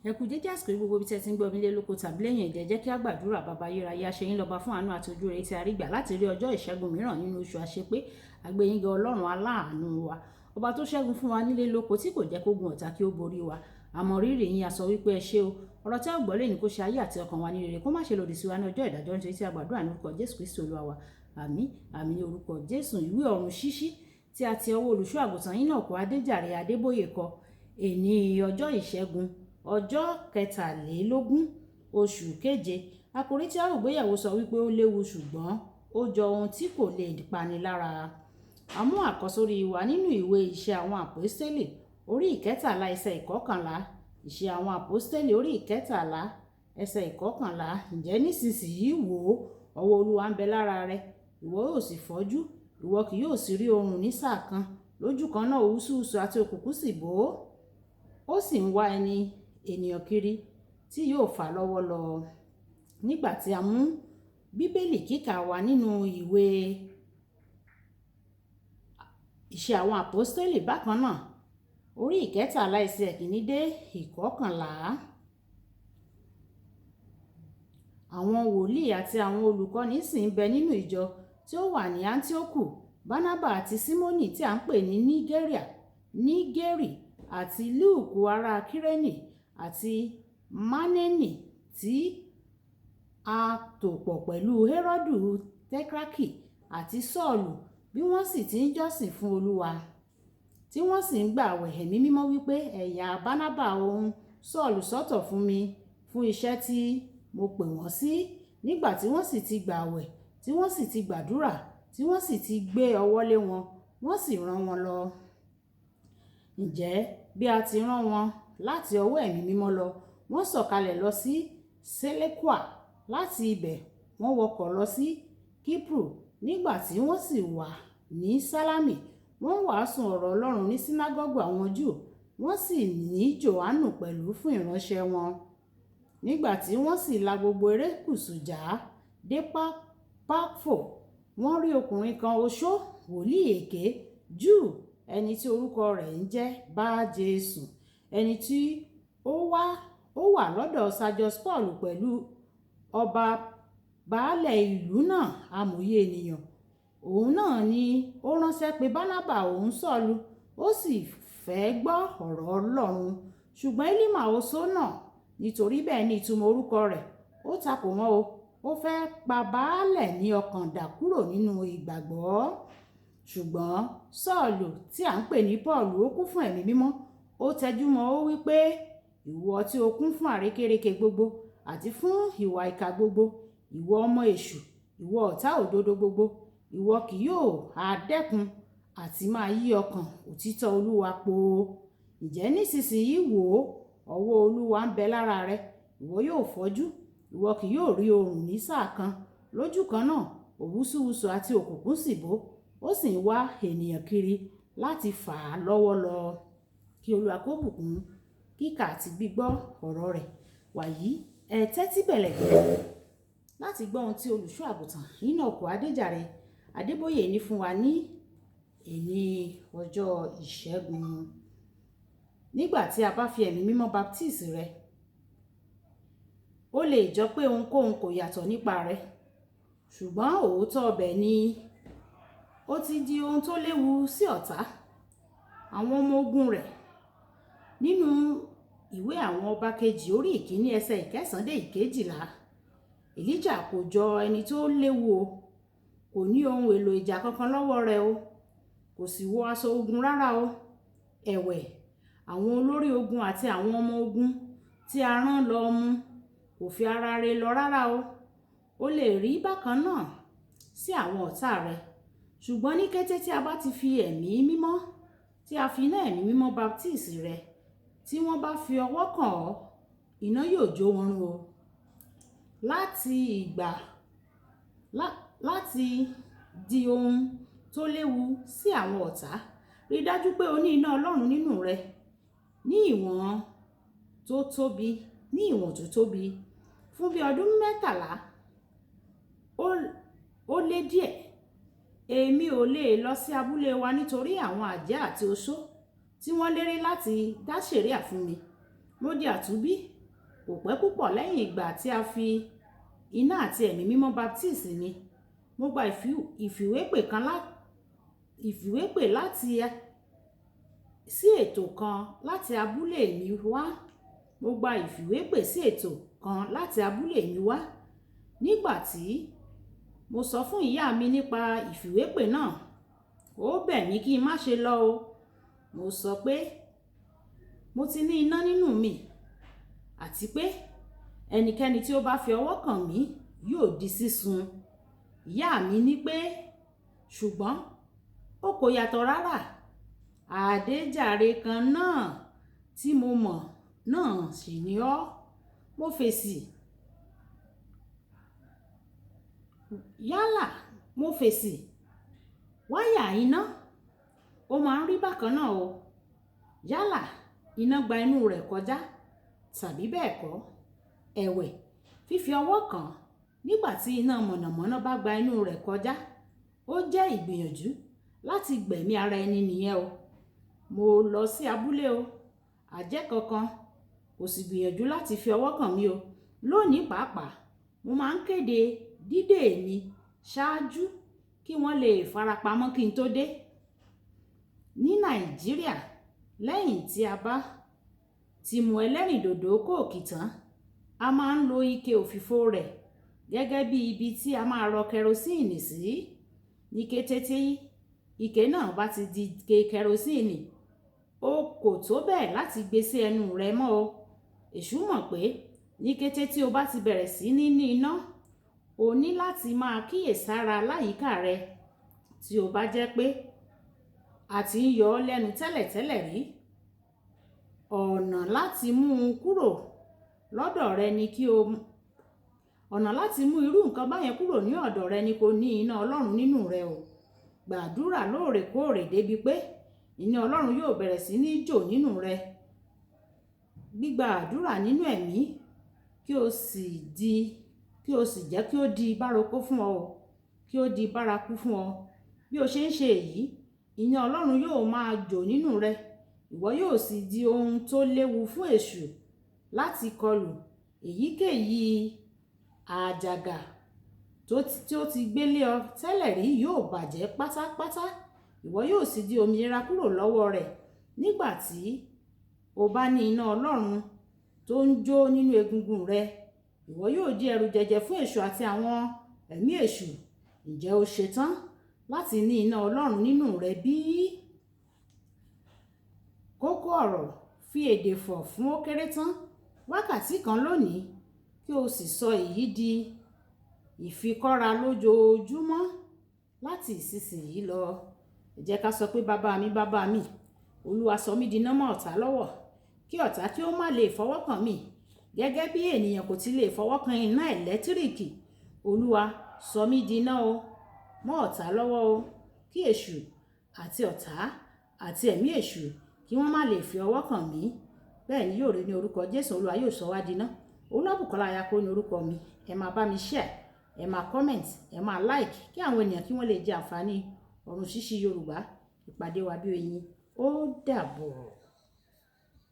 ẹ kú dédé àsìkò gbogbo bí tẹ́ ti ń gbọ́ mi lé lóko tàbí lẹ́yìn ẹ̀jẹ̀ jẹ́ kí á gbàdúrà bàbá ayérayé aṣẹ́yìn lọ́ba fún àánú àti ojú rere tí a rí gbà láti rí ọjọ́ ìṣẹ́gun mìíràn nínú oṣù àṣepé àgbéyìnga ọlọ́run aláàánú wa ọba tó ṣẹ́gun fún wa nílé lóko tí kò jẹ́ kógun ọ̀tá kí ó borí wa àmọ́ rírì yín a sọ wípé ẹ ṣé o ọ̀rọ̀ tí a gbọ́ lè ní kó ṣe ayé àti ọkàn wa ní rere kó má ṣe lòdì sí wa ní ọjọ́ ìdájọ́ nítorí tí a gbàdúrà ní orúkọ Jésù Kristi Olúwa wa àmín àmín ní orúkọ Jésù. Ìwé ọ̀run ṣíṣí tí a ti ọwọ́ olùṣọ́ àgùntàn Enoch Adéjàre Adébóyè kọ èní ọjọ́ ìṣẹ́gun ọjọ́ 23 oṣù keje. Àkòrí tí a ó gbéyẹ̀wò sọ wípé ó léwu ṣùgbọ́n ó jọ ohun tí kò lè pani lára. A mú àkọ́sórí wa nínú ìwé Iṣẹ́ àwọn Àpọ́stélì orí 13 ẹsẹ̀ 11. Iṣẹ́ àwọn Àpọ́stélì orí 13 ẹsẹ̀ 11. Ǹjẹ́ nísinsìnyí wò ó, ọwọ́ Olúwa ń bẹ lára rẹ, ìwọ yóò sì fọ́jú, ìwọ kì yóò sì rí oòrùn ní sáà kan. Lójú kan náà òwúsùwùsù àti òkùnkùn sì bò ó sì ń wá ènìyàn kiri tí yóò fà lọ́wọ́ lọ. Nígbà tí a mú bíbélì kíkà wa nínú ìwé Iṣẹ́ àwọn Àpọ́stélì bákan náà orí 13 ẹsẹ̀ 1 dé 11. Àwọn wòlíì àti àwọn olùkọ́ni sì ń bẹ nínú ìjọ tí ó wà ní Áńtíókù, Bánábà àti Símónì tí a ń pè ní Nígérì àti Lúùkù ará Kírénì àti Mánẹ́nì tí a tò pọ̀ pẹ̀lú Héródù Tẹ́krákì àti Sọ́ọ̀lù, bí wọ́n sì ti ń jọ́sìn fún Olúwa tí wọ́n sì ń gbààwẹ̀. Ẹ̀mí mímọ́ wípé ẹ yà Bánábà òun Sọ́ọ̀lù sọ́tọ̀ fún mi fún iṣẹ́ tí mo pè wọ́n sí. Nígbà tí wọ́n sì ti gbààwẹ̀ tí wọ́n sì ti gbàdúrà tí wọ́n sì ti gbé ọwọ́ lé wọn, wọ́n sì rán wọn lọ. Ǹjẹ́ bí a ti rán wọn láti ọwọ́ ẹ̀mí mímọ́ lọ, wọ́n sọ̀kalẹ̀ lọ sí Sélèkùà. Láti ibẹ̀ wọ́n wọkọ̀ lọ sí Kípùrù. Nígbà tí wọ́n sì wà ní Sálámì, wọ́n wàásù ọ̀rọ̀ Ọlọ́run ní sínágọ́gù àwọn Júù. Wọ́n sì ní Jòhánù pẹ̀lú fún ìránṣẹ́ wọn. Nígbà tí wọ́n sì la gbogbo erékùṣù já dé Páfò, wọ́n rí ọkùnrin kan oṣó, wòlíì èké, Júù, ẹni tí orúkọ rẹ̀ ń jẹ́ Bá-Jésù, ẹni tí ó wà lọ́dọ̀ Sergius Paul pẹ̀lú ọba baálẹ̀ ìlú náà amòye ènìyàn. Òun náà ni ó ránṣẹ́ pé Bánábà òun Sọ́ọ̀lù, ó sì fẹ́ gbọ́ ọ̀rọ̀ Ọlọ́run. Ṣùgbọ́n Élímà oṣó náà, nítorí bẹ́ẹ̀ ni ìtumọ̀ orúkọ rẹ̀, ó takò wọ́n ó fẹ́ pa baálẹ̀ ní ọkàn dà kúrò nínú ìgbàgbọ́. Ṣùgbọ́n Sọ́ọ̀lù tí à ń pè ní Pọ́ọ̀lù, ó kún fún ẹ̀mí mímọ́, ó tẹjúmọ́ ó wí pé ìwọ tí ó kún fún àrékérekè gbogbo àti fún ìwà ìkà gbogbo, ìwọ ọmọ èṣù, ìwọ ọ̀tá òdodo gbogbo, ìwọ kì yóò ha dẹ́kun àti máa yí ọkàn òtítọ́ Olúwa po. Ǹjẹ́ nísinsìnyí wò ó, ọwọ́ Olúwa ń bẹ lára rẹ, ìwọ yóò fọ́jú, ìwọ kì yóò rí oòrùn ní sáà kan. Lójú kan náà òwúsùwùsù àti òkùnkùn sì bò ó sì ń wá ènìyàn kiri láti fà á lọ́wọ́ lọ. Kí Olúwa kó bùkún kíkà àti gbígbọ́ ọ̀rọ̀ rẹ̀. Wàyí ẹ tẹ́tí bẹ̀lẹ̀ láti gbọ́ ohun tí olùṣọ́ àgùntàn Enoch Adéjàre Adébóyè ní fún wa ní èní ọjọ́ ìṣẹ́gun. Nígbà tí a bá fi ẹ̀mí mímọ́ baptisi rẹ, ó lè jọ pé ohunkóhun kò yàtọ̀ nípa rẹ, ṣùgbọ́n òótọ́ ọbẹ̀ ni ó ti di ohun tó léwu sí ọ̀tá àwọn ọmọ ogun rẹ̀. Nínú ìwé àwọn ọba kejì orí 1 ẹsẹ̀ 9 dé 11, Èlíjà kò jọ ẹni tó léwu o, kò ní ohun èlò ìjà kankan lọ́wọ́ rẹ̀ o, kò sì wọ aṣọ ogun rárá o. Ẹ̀wẹ̀, àwọn olórí ogun àti àwọn ọmọ ogun tí a rán lọ mú kò fi ara rẹ̀ lọ rárá o. O lè rí bákan náà sí àwọn ọ̀tá rẹ̀, ṣùgbọ́n ní kété tí a bá ti fi ẹ̀mí mímọ́ tí a fi iná ẹ̀mí mímọ́ baptisi rẹ̀, tí wọ́n bá fi ọwọ́ kàn ọ́, iná yóò jó wọn run o. Láti di ohun tó léwu sí àwọn ọ̀tá, rí dájú pé o ní iná Ọlọ́run nínú rẹ ní ìwọ̀n tó tóbi. Fún bí ọdún 13 ó lé díẹ̀, èmi ò lè lọ sí abúlé wa nítorí àwọn àjẹ́ àti oṣó tí wọ́n lérí láti dá ṣẹ̀ríà fún mi. mo di àtúnbí kò pẹ́ púpọ̀ lẹ́yìn ìgbà tí a fi iná àti ẹ̀mí mímọ́ baptisi mi. Mo gba ìfìwépè láti sí ètò kan láti abúlé mi wá. Mo gba ìfìwépè sí ètò kan láti abúlé mi wá. Nígbà tí mo sọ fún ìyá mi nípa ìfìwépè náà, ó bẹ̀ mí kí n má ṣe lọ o. Mo sọ pé mo ti ní iná nínú mi àti pé ẹnikẹ́ni tí ó bá fi ọwọ́ kàn mí yóò di sísun. Ìyá mi ní pé ṣùgbọ́n ó kò yàtọ̀ rárá. Àdéjàre kan náà tí mo mọ̀ náà sì ni ọ́. Mo fèsì. Wáyà iná ó máa ń rí bákan náà o. Yálà iná gba inú rẹ̀ kọjá tàbí bẹ́ẹ̀ kọ́. Ẹ̀wẹ̀, fífi ọwọ́ kàn nígbà tí iná mọ̀nàmọ́ná bá gba inú rẹ̀ kọjá, ó jẹ́ ìgbìyànjú láti gbẹ̀mí ara ẹni nìyẹn o. Mo lọ sí abúlé o. Àjẹ́ kankan kò sì gbìyànjú láti fi ọwọ́ kàn mí o. Lónìí pàápàá, mo máa ń kéde dídé mi ṣáájú kí wọ́n lè farapamọ́ kí n tó dé. Ní Nàìjíríà, lẹ́yìn tí a bá ti mu ẹlẹ́rìndòdò kóòkì tán, a máa ń lo ike òfìfo rẹ̀ gẹ́gẹ́ bí ibi tí a máa rọ kẹrosíìnì sí. Ní kété tí ike náà bá ti di ike kẹrosíìnì, o kò tó bẹ́ẹ̀ láti gbé sí ẹnu rẹ mọ́ o. Èṣù mọ̀ pé ní kété tí o bá ti bẹ̀rẹ̀ sí ní iná, o ní láti máa kíyèsára láyìíká rẹ. Tí o bá jẹ́ pé a ti ń yọ ọ́ lẹ́nu tẹ́lẹ̀tẹ́lẹ̀ rí, ọ̀nà láti mú irú nǹkan báyẹn kúrò ní ọ̀dọ̀ rẹ ni kò ní iná Ọlọ́run nínú rẹ o. Gbàdúrà lóòrèkóòrè débi pé iná Ọlọ́run yóò bẹ̀rẹ̀ sí ní jò nínú rẹ. Gbígba àdúrà nínú ẹ̀mí kí o sì jẹ́ kí ó di bárakú fún ọ, kí ó di bárakú fún ọ. Bí o ṣe ń ṣe èyí, iná Ọlọ́run yóò máa jò nínú rẹ. Ìwọ yóò sì di ohun tó léwu fún èṣù láti kọlù. Èyíkéyìí àjàgà tí ó ti gbélé ọ tẹ́lẹ̀ rí yóò bàjẹ́ pátápátá. Ìwọ yóò sì di òmìnira kúrò lọ́wọ́ rẹ̀. Nígbà tí o bá ní iná Ọlọ́run tó ń jó nínú egungun rẹ, ìwọ yóò di ẹrù jẹ̀jẹ̀ fún èṣù àti àwọn ẹ̀mí èṣù. Ǹjẹ́ o ṣetán láti ní iná Ọlọ́run nínú rẹ bí? Kókó ọ̀rọ̀: fi èdè fọ̀ fún ó kéré tán wákàtí kan lónìí kí o sì sọ èyí di ìfikọ́ra lójoojúmọ́ láti ìsinsìnyí lọ. Ẹ jẹ́ ká sọ pé bàbá mi, Olúwa sọ mí di iná mọ́ ọ̀tá lọ́wọ́, kí ọ̀tá kí ó má lè fọwọ́ kàn mí gẹ́gẹ́ bí ènìyàn kò ti lè fọwọ́ kan iná ẹ̀lẹ́tíríkì. Olúwa sọ mí di iná mọ́ ọ̀tá lọ́wọ́ o, kí èṣù àti ọ̀tá àti ẹ̀mí èṣù kí wọ́n má lè fi ọwọ́ kàn mí. Bẹ́ẹ̀ ni yóò rí ní orúkọ Jésù. Olúwa yóò sọ wá di iná. Olúwabùkọ́lá Ayako ní orúkọ mi. Ẹ máa bá mi share, ẹ máa comment, ẹ máa like kí àwọn ènìyàn kí wọ́n lè jẹ àǹfààní ọ̀run ṣíṣí Yorùbá. Ìpàdé wa bí oyin. Ó dàbọ̀.